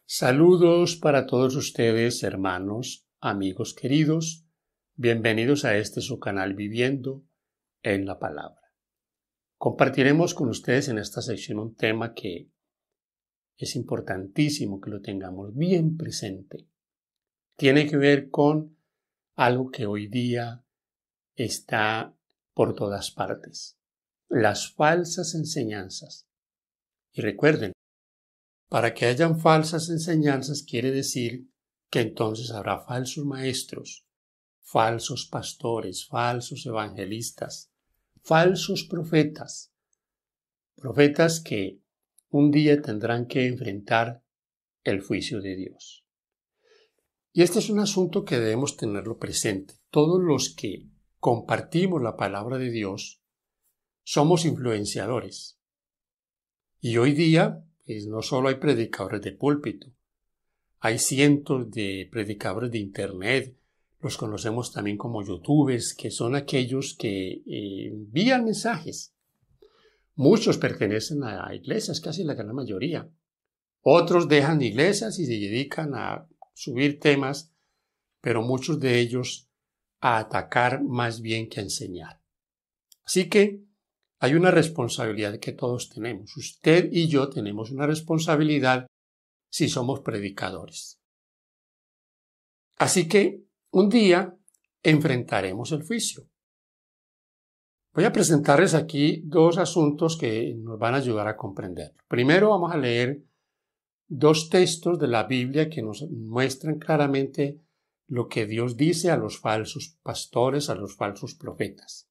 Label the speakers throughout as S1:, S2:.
S1: Saludos para todos ustedes, hermanos, amigos queridos. Bienvenidos a su canal Viviendo en la Palabra. Compartiremos con ustedes en esta sección un tema que es importantísimo que lo tengamos bien presente. Tiene que ver con algo que hoy día está por todas partes: las falsas enseñanzas. Y recuerden, para que hayan falsas enseñanzas quiere decir que entonces habrá falsos maestros, falsos pastores, falsos evangelistas, falsos profetas que un día tendrán que enfrentar el juicio de Dios. Y este es un asunto que debemos tenerlo presente. Todos los que compartimos la palabra de Dios somos influenciadores. Y hoy día, pues, no solo hay predicadores de púlpito, hay cientos de predicadores de internet, los conocemos también como youtubers, que son aquellos que envían mensajes. Muchos pertenecen a iglesias, casi la gran mayoría. Otros dejan iglesias y se dedican a subir temas, pero muchos de ellos a atacar más bien que a enseñar. Así que hay una responsabilidad que todos tenemos. Usted y yo tenemos una responsabilidad si somos predicadores. Así que un día enfrentaremos el juicio. Voy a presentarles aquí dos asuntos que nos van a ayudar a comprender. Primero vamos a leer dos textos de la Biblia que nos muestran claramente lo que Dios dice a los falsos pastores, a los falsos profetas.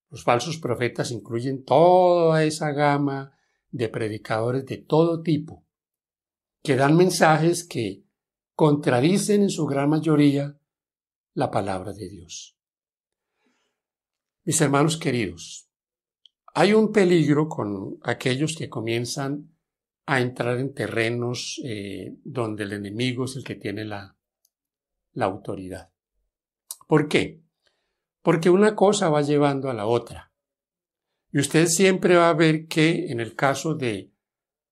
S1: Los falsos profetas incluyen toda esa gama de predicadores de todo tipo, que dan mensajes que contradicen en su gran mayoría la palabra de Dios. Mis hermanos queridos, hay un peligro con aquellos que comienzan a entrar en terrenos donde el enemigo es el que tiene la autoridad. ¿Por qué? Porque una cosa va llevando a la otra. Y usted siempre va a ver que en el caso de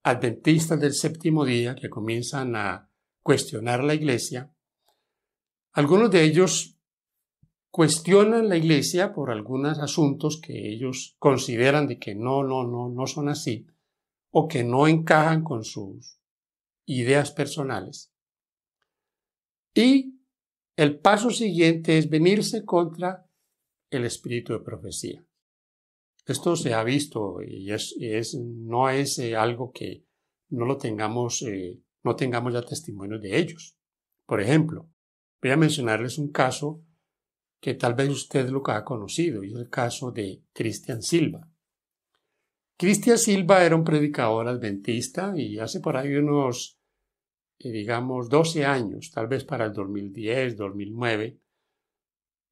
S1: adventistas del séptimo día que comienzan a cuestionar la iglesia, algunos de ellos cuestionan la iglesia por algunos asuntos que ellos consideran de que no son así, o que no encajan con sus ideas personales. Y el paso siguiente es venirse contra el espíritu de profecía. Esto se ha visto y no es algo que no tengamos ya testimonios de ellos. Por ejemplo, voy a mencionarles un caso que tal vez usted lo ha conocido, y es el caso de Cristian Silva. Cristian Silva era un predicador adventista y hace por ahí unos, 12 años, tal vez para el 2010, 2009,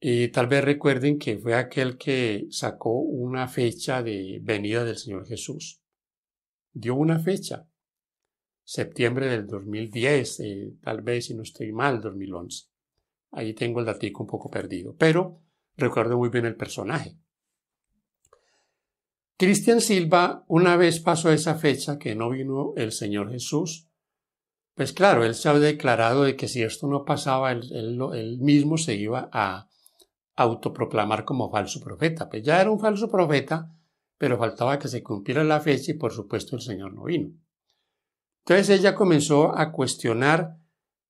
S1: y tal vez recuerden que fue aquel que sacó una fecha de venida del Señor Jesús. Dio una fecha, septiembre del 2010, tal vez, si no estoy mal, 2011. Ahí tengo el datico un poco perdido, pero recuerdo muy bien el personaje. Cristian Silva, una vez pasó esa fecha que no vino el Señor Jesús, pues claro, él se había declarado de que si esto no pasaba, él mismo se iba a autoproclamar como falso profeta. Pues ya era un falso profeta, pero faltaba que se cumpliera la fecha y por supuesto el Señor no vino. Entonces ella comenzó a cuestionar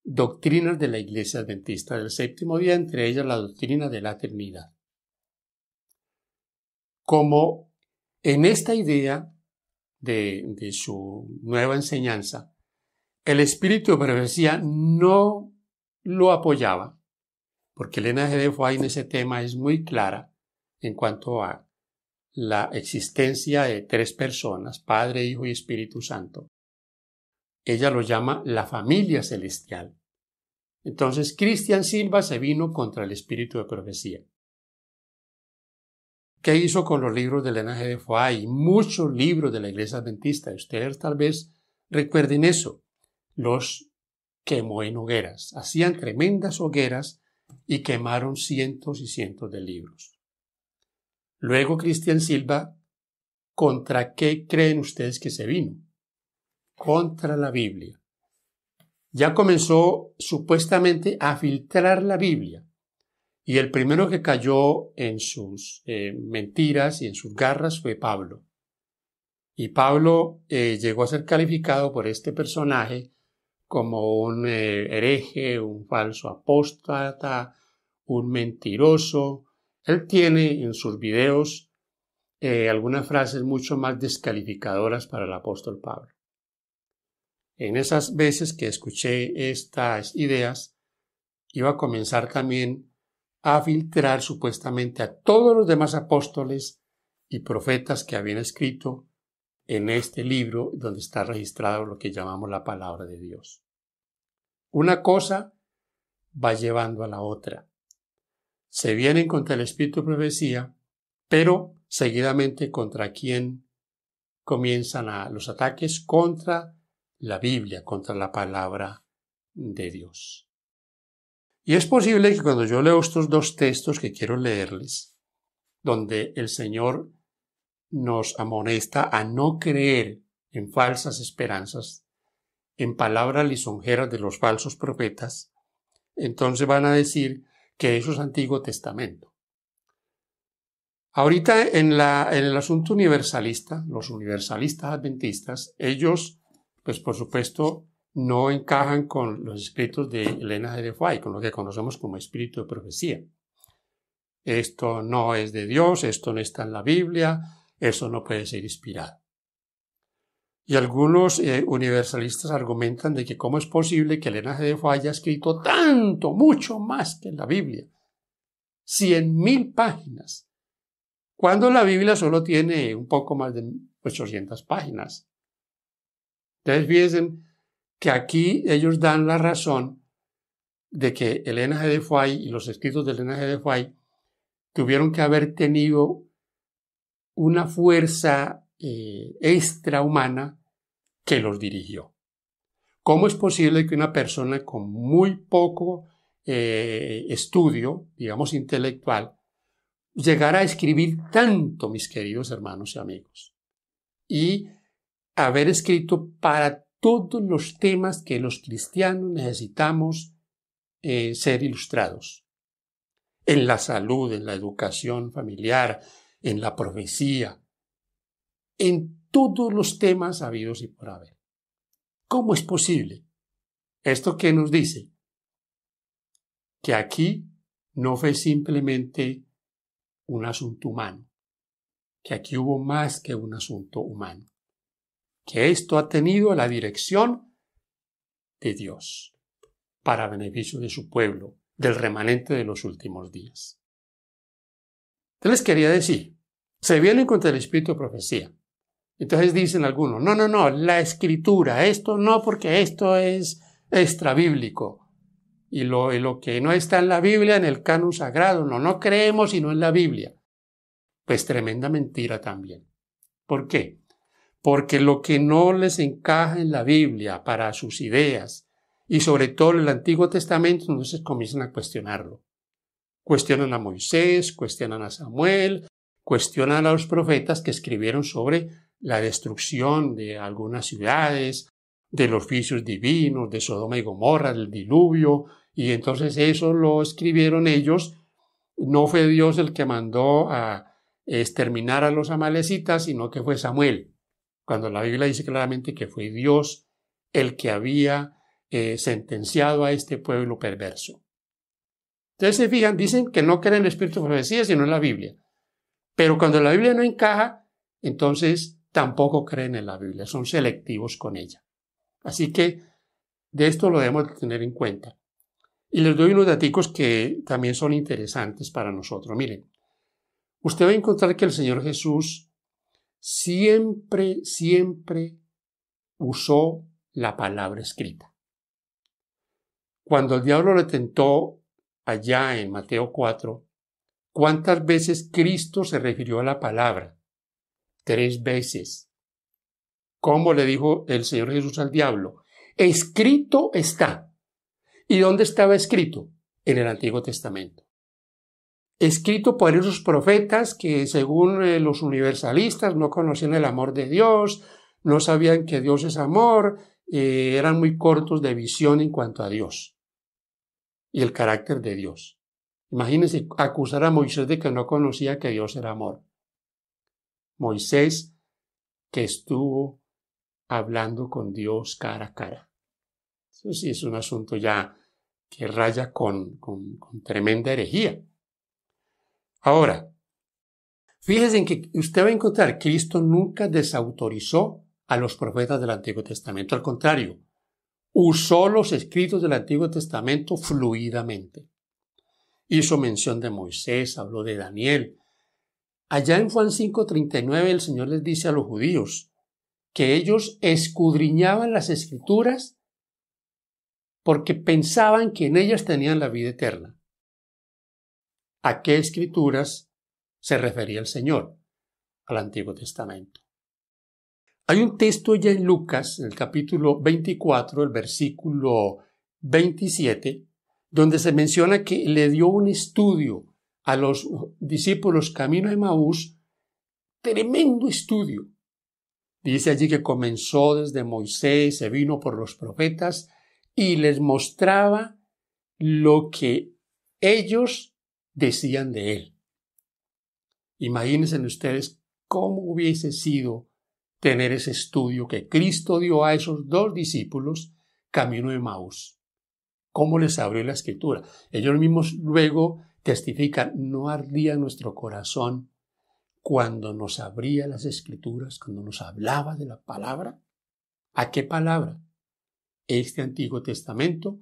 S1: doctrinas de la Iglesia Adventista del séptimo día, entre ellas la doctrina de la Trinidad. Como en esta idea de su nueva enseñanza, el espíritu de profecía no lo apoyaba, porque Elena G. de Foix en ese tema es muy clara en cuanto a la existencia de tres personas, Padre, Hijo y Espíritu Santo. Ella lo llama la familia celestial. Entonces, Cristian Silva se vino contra el espíritu de profecía. ¿Qué hizo con los libros de Elena G. de Foix? Muchos libros de la Iglesia Adventista. Ustedes tal vez recuerden eso. Los quemó en hogueras. Hacían tremendas hogueras y quemaron cientos y cientos de libros. Luego, Cristian Silva, ¿contra qué creen ustedes que se vino? Contra la Biblia. ya comenzó supuestamente a filtrar la Biblia. Y el primero que cayó en sus mentiras y en sus garras fue Pablo. Y Pablo llegó a ser calificado por este personaje como un hereje, un falso apóstata, un mentiroso. Él tiene en sus videos algunas frases mucho más descalificadoras para el apóstol Pablo. En esas veces que escuché estas ideas, iba a comenzar también a filtrar supuestamente a todos los demás apóstoles y profetas que habían escrito en este libro donde está registrado lo que llamamos la palabra de Dios. Una cosa va llevando a la otra. Se vienen contra el espíritu de profecía, pero seguidamente contra quién comienzan los ataques, contra la Biblia, contra la palabra de Dios. Y es posible que cuando yo leo estos dos textos que quiero leerles, donde el Señor nos amonesta a no creer en falsas esperanzas, en palabras lisonjeras de los falsos profetas, entonces van a decir que eso es Antiguo Testamento. Ahorita en el asunto universalista, los universalistas adventistas, ellos, pues por supuesto, no encajan con los escritos de Elena G. de White, con lo que conocemos como espíritu de profecía. Esto no es de Dios, esto no está en la Biblia, eso no puede ser inspirado. Y algunos universalistas argumentan de que cómo es posible que Elena G. de White haya escrito tanto, mucho más que la Biblia. 100.000 páginas. Cuando la Biblia solo tiene un poco más de 800 páginas. Entonces fíjense que aquí ellos dan la razón de que Elena G. de White y los escritos de Elena G. de White tuvieron que haber tenido una fuerza extrahumana que los dirigió. ¿Cómo es posible que una persona con muy poco estudio, digamos intelectual, llegara a escribir tanto, mis queridos hermanos y amigos? Y haber escrito para todos los temas que los cristianos necesitamos ser ilustrados. En la salud, en la educación familiar, en la profecía, en todos los temas habidos y por haber. ¿Cómo es posible? ¿Esto qué nos dice? Que aquí no fue simplemente un asunto humano, que aquí hubo más que un asunto humano, que esto ha tenido la dirección de Dios para beneficio de su pueblo, del remanente de los últimos días. Entonces les quería decir, se vienen contra el espíritu de profecía. Entonces dicen algunos, no, la escritura, esto no, porque esto es extrabíblico. Y lo que no está en la Biblia, en el canon sagrado, no creemos sino en la Biblia. Pues tremenda mentira también. ¿Por qué? Porque lo que no les encaja en la Biblia para sus ideas, y sobre todo en el Antiguo Testamento, entonces comienzan a cuestionarlo. Cuestionan a Moisés, cuestionan a Samuel, cuestionan a los profetas que escribieron sobre la destrucción de algunas ciudades, de los juicios divinos, de Sodoma y Gomorra, del diluvio, y entonces eso lo escribieron ellos. No fue Dios el que mandó a exterminar a los amalecitas, sino que fue Samuel, cuando la Biblia dice claramente que fue Dios el que había sentenciado a este pueblo perverso. Entonces se fijan, dicen que no creen en el espíritu de profecía, sino en la Biblia. Pero cuando la Biblia no encaja, entonces tampoco creen en la Biblia, son selectivos con ella. Así que de esto lo debemos tener en cuenta. Y les doy unos daticos que también son interesantes para nosotros. Miren, usted va a encontrar que el Señor Jesús siempre usó la palabra escrita. Cuando el diablo le tentó allá en Mateo 4, ¿cuántas veces Cristo se refirió a la palabra? 3 veces. ¿Cómo le dijo el Señor Jesús al diablo? Escrito está. ¿Y dónde estaba escrito? En el Antiguo Testamento. Escrito por esos profetas que, según los universalistas, no conocían el amor de Dios, no sabían que Dios es amor, eran muy cortos de visión en cuanto a Dios y el carácter de Dios. Imagínense acusar a Moisés de que no conocía que Dios era amor. Moisés que estuvo hablando con Dios cara a cara. Eso sí es un asunto ya que raya con tremenda herejía. Ahora, fíjense en que usted va a encontrar que Cristo nunca desautorizó a los profetas del Antiguo Testamento. Al contrario, usó los escritos del Antiguo Testamento fluidamente. Hizo mención de Moisés, habló de Daniel. Allá en Juan 5:39 el Señor les dice a los judíos que ellos escudriñaban las Escrituras porque pensaban que en ellas tenían la vida eterna. ¿A qué Escrituras se refería el Señor? Al Antiguo Testamento. Hay un texto ya en Lucas, en el capítulo 24, el versículo 27, donde se menciona que le dio un estudio a los discípulos camino a Emaús, tremendo estudio. Dice allí que comenzó desde Moisés, se vino por los profetas y les mostraba lo que ellos decían de él. Imagínense ustedes cómo hubiese sido tener ese estudio que Cristo dio a esos dos discípulos camino de Emaús. Cómo les abrió la Escritura. Ellos mismos luego testifican, no ardía nuestro corazón cuando nos abría las Escrituras, cuando nos hablaba de la palabra. ¿A qué palabra? Este Antiguo Testamento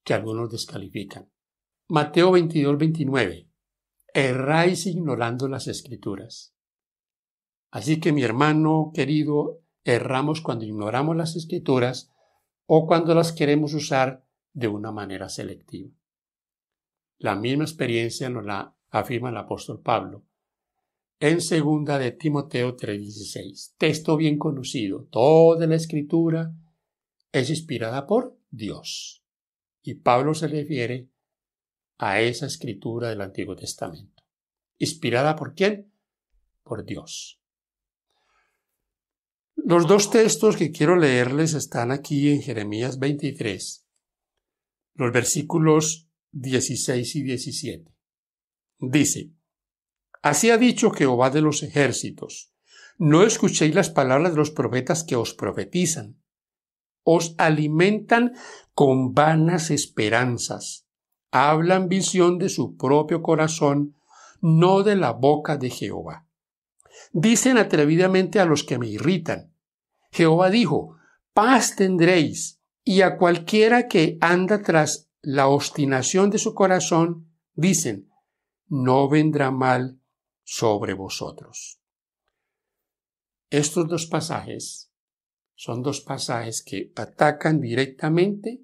S1: que algunos descalifican. Mateo 22:29. Erráis ignorando las Escrituras. Así que mi hermano querido, erramos cuando ignoramos las Escrituras o cuando las queremos usar de una manera selectiva. La misma experiencia nos la afirma el apóstol Pablo en 2 de Timoteo 3:16. Texto bien conocido. Toda la Escritura es inspirada por Dios. Y Pablo se refiere a esa Escritura del Antiguo Testamento. ¿Inspirada por quién? Por Dios. Los dos textos que quiero leerles están aquí en Jeremías 23, los versículos 16 y 17. Dice, así ha dicho Jehová de los ejércitos, no escuchéis las palabras de los profetas que os profetizan, os alimentan con vanas esperanzas, hablan visión de su propio corazón, no de la boca de Jehová. Dicen atrevidamente a los que me irritan, Jehová dijo, paz tendréis, y a cualquiera que anda tras la obstinación de su corazón, dicen, no vendrá mal sobre vosotros. Estos dos pasajes son dos pasajes que atacan directamente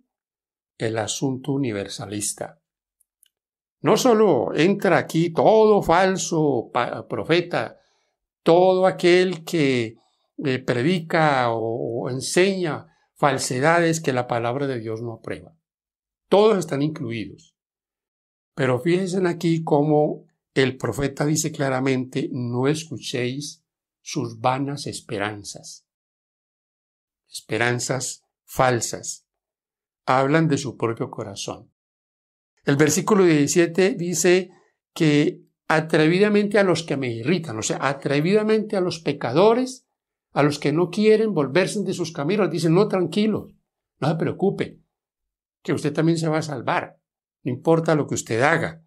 S1: el asunto universalista. No solo entra aquí todo falso profeta, todo aquel que predica o enseña falsedades que la palabra de Dios no aprueba. Todos están incluidos. Pero fíjense aquí cómo el profeta dice claramente, no escuchéis sus vanas esperanzas. Esperanzas falsas. Hablan de su propio corazón. El versículo 17 dice que atrevidamente a los que me irritan, o sea, atrevidamente a los pecadores, a los que no quieren volverse de sus caminos, dicen, no, tranquilos, no se preocupe, que usted también se va a salvar, no importa lo que usted haga.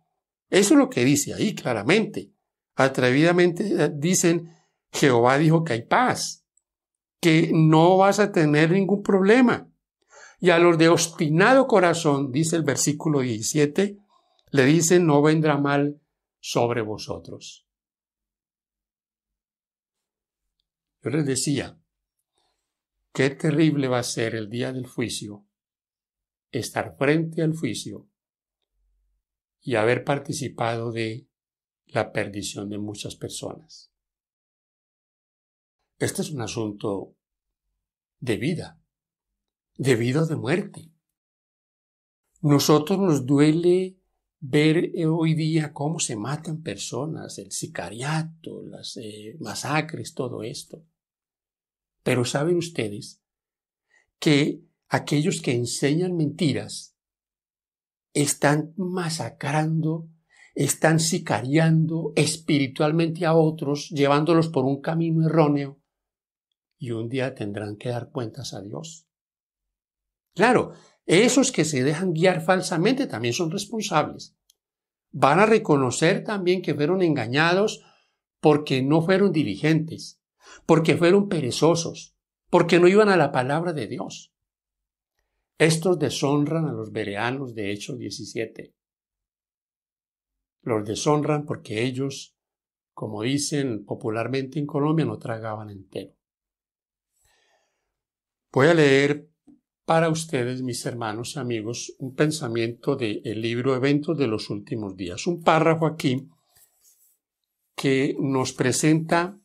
S1: Eso es lo que dice ahí claramente. Atrevidamente dicen, Jehová dijo que hay paz, que no vas a tener ningún problema. Y a los de obstinado corazón, dice el versículo 17, le dicen, no vendrá mal sobre vosotros. Yo les decía, qué terrible va a ser el día del juicio, estar frente al juicio y haber participado de la perdición de muchas personas. Este es un asunto de vida, de vida o de muerte. Nosotros nos duele ver hoy día cómo se matan personas, el sicariato, las masacres, todo esto. Pero ¿saben ustedes que aquellos que enseñan mentiras están masacrando, están sicariando espiritualmente a otros, llevándolos por un camino erróneo, y un día tendrán que dar cuentas a Dios. Claro, esos que se dejan guiar falsamente también son responsables. Van a reconocer también que fueron engañados porque no fueron diligentes, porque fueron perezosos, porque no iban a la palabra de Dios. Estos deshonran a los bereanos de Hechos 17. Los deshonran porque ellos, como dicen popularmente en Colombia, no tragaban entero. Voy a leer para ustedes, mis hermanos y amigos, un pensamiento del libro Eventos de los Últimos Días. Un párrafo aquí que nos presenta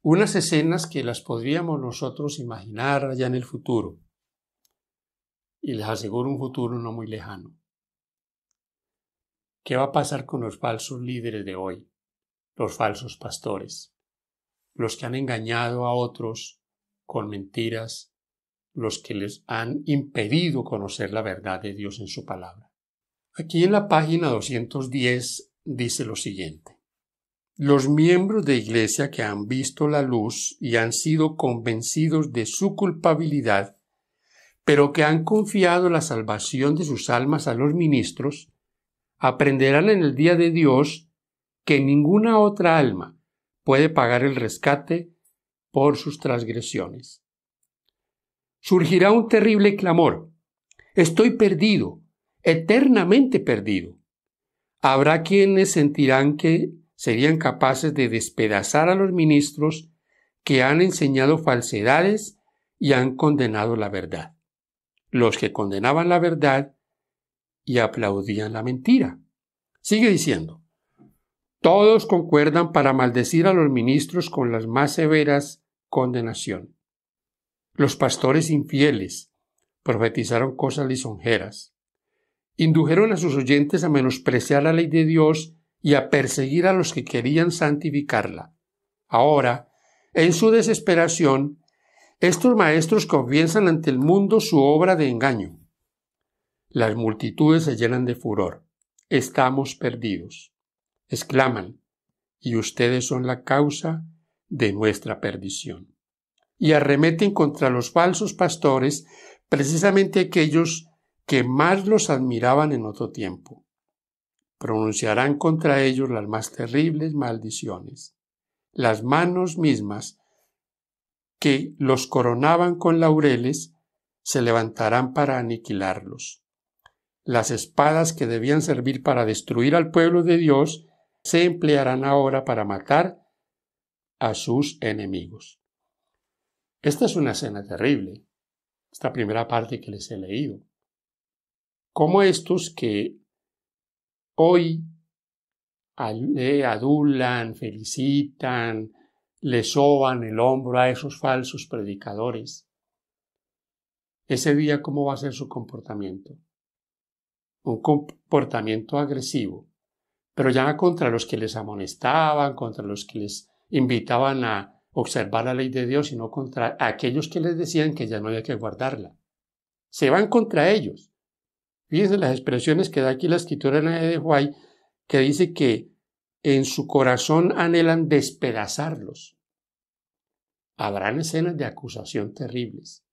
S1: unas escenas que las podríamos nosotros imaginar allá en el futuro. Y les aseguro un futuro no muy lejano. ¿Qué va a pasar con los falsos líderes de hoy? Los falsos pastores. Los que han engañado a otros con mentiras. Los que les han impedido conocer la verdad de Dios en su palabra. Aquí en la página 210 dice lo siguiente. Los miembros de iglesia que han visto la luz y han sido convencidos de su culpabilidad, pero que han confiado la salvación de sus almas a los ministros, aprenderán en el día de Dios que ninguna otra alma puede pagar el rescate por sus transgresiones. Surgirá un terrible clamor. Estoy perdido, eternamente perdido. Habrá quienes sentirán que serían capaces de despedazar a los ministros que han enseñado falsedades y han condenado la verdad. Los que condenaban la verdad y aplaudían la mentira. Sigue diciendo, todos concuerdan para maldecir a los ministros con las más severas condenaciones. Los pastores infieles profetizaron cosas lisonjeras. Indujeron a sus oyentes a menospreciar la ley de Dios y a perseguir a los que querían santificarla. Ahora, en su desesperación, estos maestros confiesan ante el mundo su obra de engaño. Las multitudes se llenan de furor. Estamos perdidos. Exclaman, y ustedes son la causa de nuestra perdición. Y arremeten contra los falsos pastores, precisamente aquellos que más los admiraban en otro tiempo. Pronunciarán contra ellos las más terribles maldiciones. Las manos mismas que los coronaban con laureles se levantarán para aniquilarlos. Las espadas que debían servir para destruir al pueblo de Dios se emplearán ahora para matar a sus enemigos. Esta es una escena terrible, esta primera parte que les he leído. Cómo estos que hoy le adulan, felicitan, le soban el hombro a esos falsos predicadores, ese día cómo va a ser su comportamiento. Un comportamiento agresivo, pero ya contra los que les amonestaban, contra los que les invitaban a observar la ley de Dios, sino contra aquellos que les decían que ya no había que guardarla. Se van contra ellos. Fíjense las expresiones que da aquí la escritora de White, que dice que en su corazón anhelan despedazarlos. Habrán escenas de acusación terribles.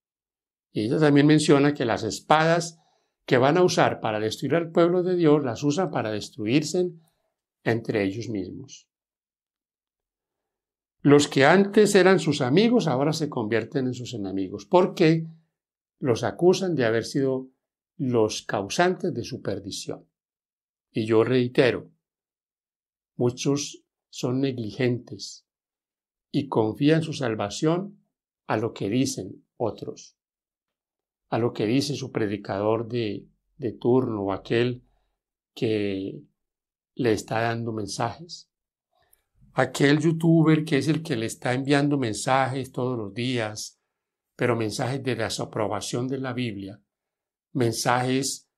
S1: Y ella también menciona que las espadas que van a usar para destruir al pueblo de Dios, las usan para destruirse entre ellos mismos. Los que antes eran sus amigos ahora se convierten en sus enemigos, porque los acusan de haber sido los causantes de su perdición. Y yo reitero, muchos son negligentes y confían su salvación a lo que dicen otros, a lo que dice su predicador de turno o aquel que le está dando mensajes. Aquel youtuber que es el que le está enviando mensajes todos los días, pero mensajes de desaprobación de la Biblia, mensajes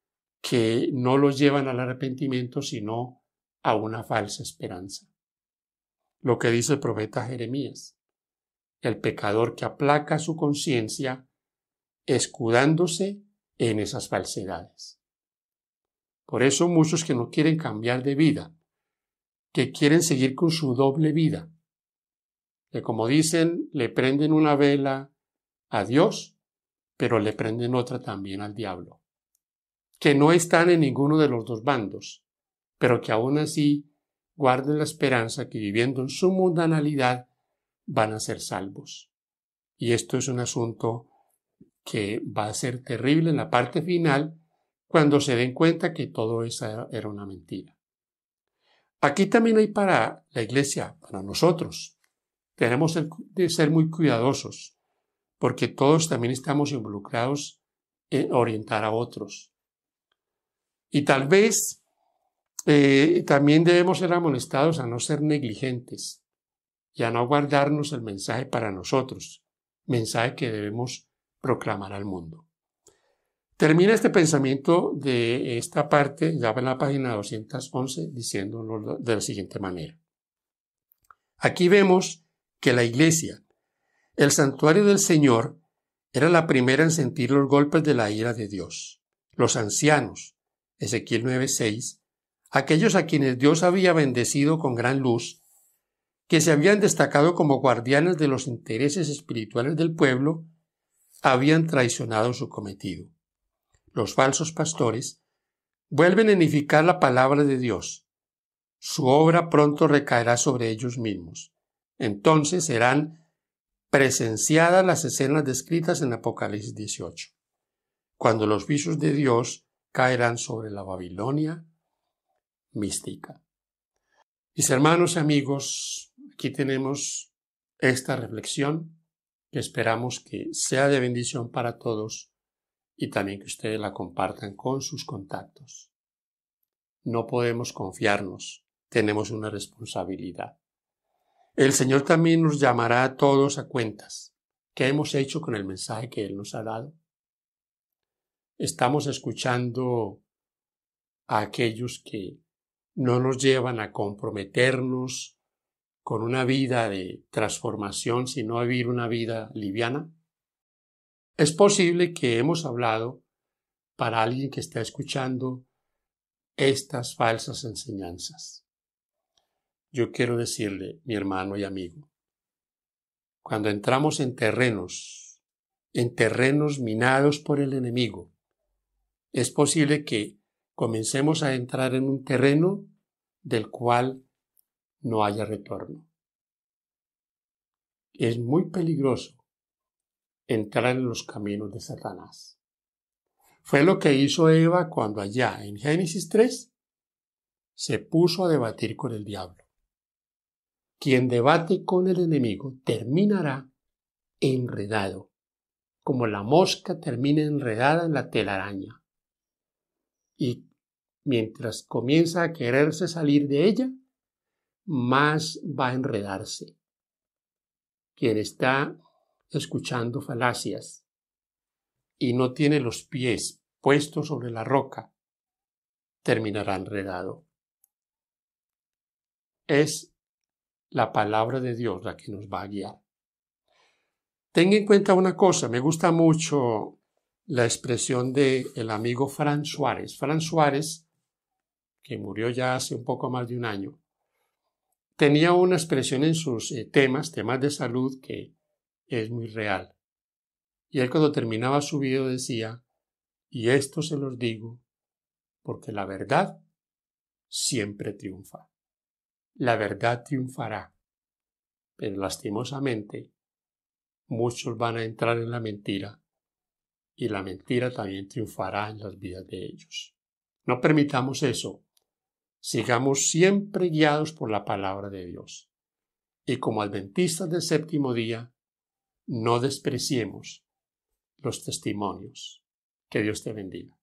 S1: que no los llevan al arrepentimiento, sino a una falsa esperanza. Lo que dice el profeta Jeremías, el pecador que aplaca su conciencia escudándose en esas falsedades. Por eso muchos que no quieren cambiar de vida, que quieren seguir con su doble vida, que como dicen, le prenden una vela a Dios, pero le prenden otra también al diablo, que no están en ninguno de los dos bandos, pero que aún así guarden la esperanza que viviendo en su mundanalidad van a ser salvos. Y esto es un asunto que va a ser terrible en la parte final cuando se den cuenta que todo eso era una mentira. Aquí también hay para la iglesia, para nosotros, tenemos de ser muy cuidadosos, porque todos también estamos involucrados en orientar a otros. Y tal vez también debemos ser amonestados a no ser negligentes y a no guardarnos el mensaje para nosotros, mensaje que debemos proclamar al mundo. Termina este pensamiento de esta parte, ya en la página 211, diciéndolo de la siguiente manera. Aquí vemos que la iglesia, el santuario del Señor, era la primera en sentir los golpes de la ira de Dios. Los ancianos, Ezequiel 9:6, aquellos a quienes Dios había bendecido con gran luz, que se habían destacado como guardianes de los intereses espirituales del pueblo, habían traicionado su cometido. Los falsos pastores vuelven a edificar la palabra de Dios. Su obra pronto recaerá sobre ellos mismos. Entonces serán presenciadas las escenas descritas en Apocalipsis 18, cuando los juicios de Dios caerán sobre la Babilonia mística. Mis hermanos y amigos, aquí tenemos esta reflexión que esperamos que sea de bendición para todos y también que ustedes la compartan con sus contactos. No podemos confiarnos, tenemos una responsabilidad. El Señor también nos llamará a todos a cuentas. ¿Qué hemos hecho con el mensaje que Él nos ha dado? Estamos escuchando a aquellos que no nos llevan a comprometernos con una vida de transformación, sino a vivir una vida liviana. Es posible que hemos hablado para alguien que está escuchando estas falsas enseñanzas. Yo quiero decirle, mi hermano y amigo, cuando entramos en terrenos minados por el enemigo, es posible que comencemos a entrar en un terreno del cual no haya retorno. Es muy peligroso entrar en los caminos de Satanás. Fue lo que hizo Eva cuando allá en Génesis 3 se puso a debatir con el diablo. Quien debate con el enemigo terminará enredado, como la mosca termina enredada en la telaraña. Y mientras comienza a quererse salir de ella, más va a enredarse. Quien está escuchando falacias y no tiene los pies puestos sobre la roca, terminará enredado. Es la palabra de Dios la que nos va a guiar. Tenga en cuenta una cosa, me gusta mucho la expresión del amigo Fran Suárez. Fran Suárez, que murió ya hace un poco más de un año, tenía una expresión en sus temas de salud que es muy real. Y él cuando terminaba su video decía, y esto se los digo, porque la verdad siempre triunfa. La verdad triunfará, pero lastimosamente muchos van a entrar en la mentira y la mentira también triunfará en las vidas de ellos. No permitamos eso. Sigamos siempre guiados por la palabra de Dios. Y como adventistas del séptimo día, no despreciemos los testimonios. Que Dios te bendiga.